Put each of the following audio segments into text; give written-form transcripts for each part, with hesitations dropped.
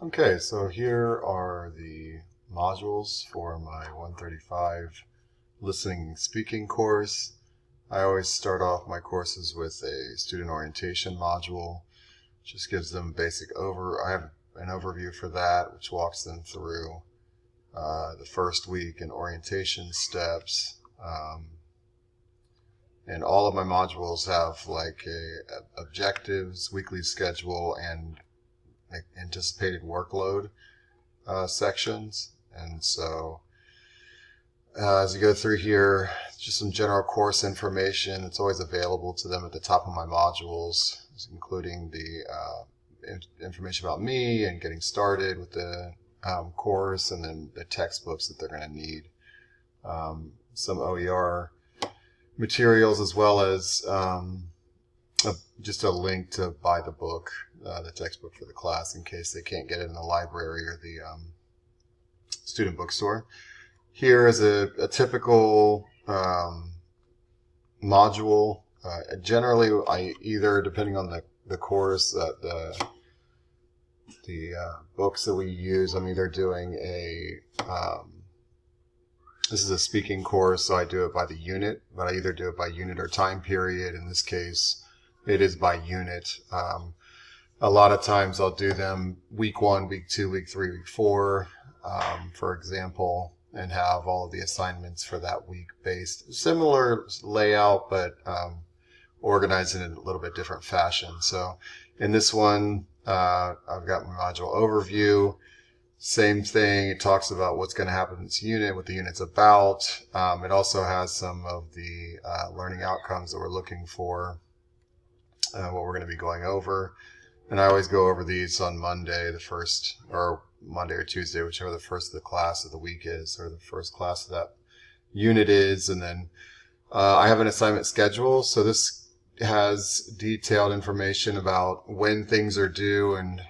Okay, so here are the modules for my 135 listening and speaking course. I always start off my courses with a student orientation module. Just gives them I have an overview for that, which walks them through the first week and orientation steps. And all of my modules have like objectives, weekly schedule, and anticipated workload sections. And so as you go through here, just some general course information. It's always available to them at the top of my modules, including the information about me and getting started with the course, and then the textbooks that they're going to need. Some OER materials, as well as just a link to buy the book, the textbook for the class, in case they can't get it in the library or the student bookstore. Here is a typical module. Generally, I either, depending on the course, the books that we use, I'm either doing this is a speaking course, so I do it by the unit, but I either do it by unit or time period. In this case, it is by unit. A lot of times I'll do them week 1, week 2, week 3, week 4, for example, and have all of the assignments for that week based. Similar layout, but organized in a little bit different fashion. So in this one, I've got my module overview. Same thing. It talks about what's going to happen in this unit, what the unit's about. It also has some of the learning outcomes that we're looking for, what we're going to be going over. And I always go over these on Monday, or Monday or Tuesday, whichever the first of the class of the week is, or the first class of that unit is. And then I have an assignment schedule. So this has detailed information about when things are due, and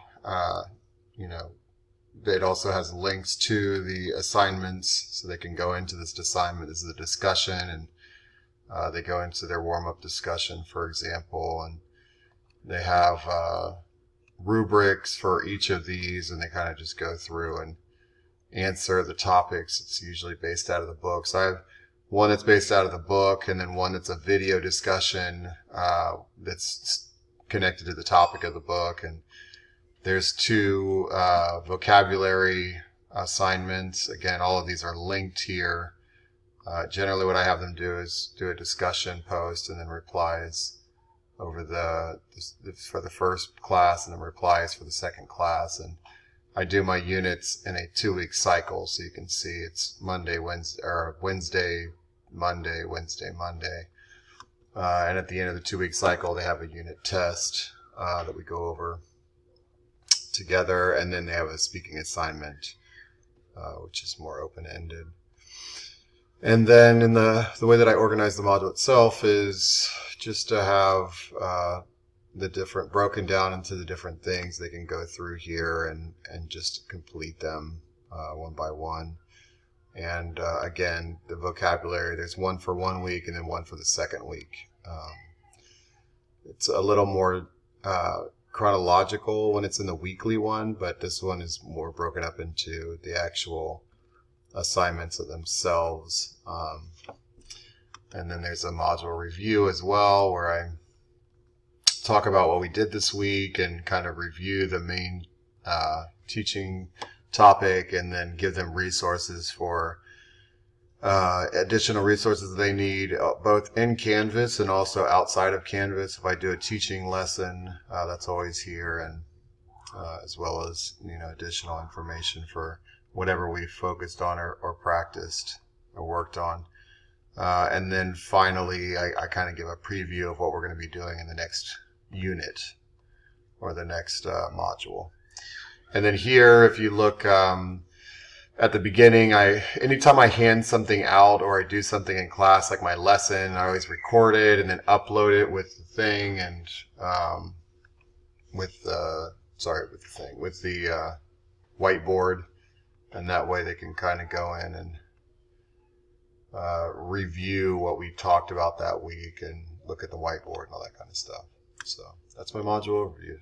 it also has links to the assignments, so they can go into this assignment. This is a discussion, and they go into their warm-up discussion, for example, and they have rubrics for each of these, and they kind of just go through and answer the topics. It's usually based out of the book. So I have one that's based out of the book, and then one that's a video discussion that's connected to the topic of the book. And there's 2 vocabulary assignments. Again, all of these are linked here. Generally what I have them do is do a discussion post and then replies over for the first class, and then replies for the second class. And I do my units in a 2-week cycle, so you can see it's Monday, Wednesday, or Wednesday, Monday, Wednesday, Monday. And at the end of the 2-week cycle, they have a unit test that we go over together, and then they have a speaking assignment, which is more open-ended. And then in the way that I organize the module itself is just to have the different broken down into the different things they can go through here and just complete them one by one. And again, the vocabulary, there's one for 1 week and then one for the second week. It's a little more chronological when it's in the weekly one, but this one is more broken up into the actual assignments of themselves. And then there's a module review as well, where I talk about what we did this week and kind of review the main teaching topic, and then give them resources for additional resources they need, both in Canvas and also outside of Canvas. If I do a teaching lesson, that's always here, and as well as additional information for whatever we focused on or practiced or worked on. And then finally, I kind of give a preview of what we're going to be doing in the next unit or the next module. And then here, if you look at the beginning, anytime I hand something out or I do something in class, like my lesson, I always record it and then upload it with the thing, and with the whiteboard, and that way they can kind of go in and review what we talked about that week and look at the whiteboard and all that kind of stuff. So that's my module overview.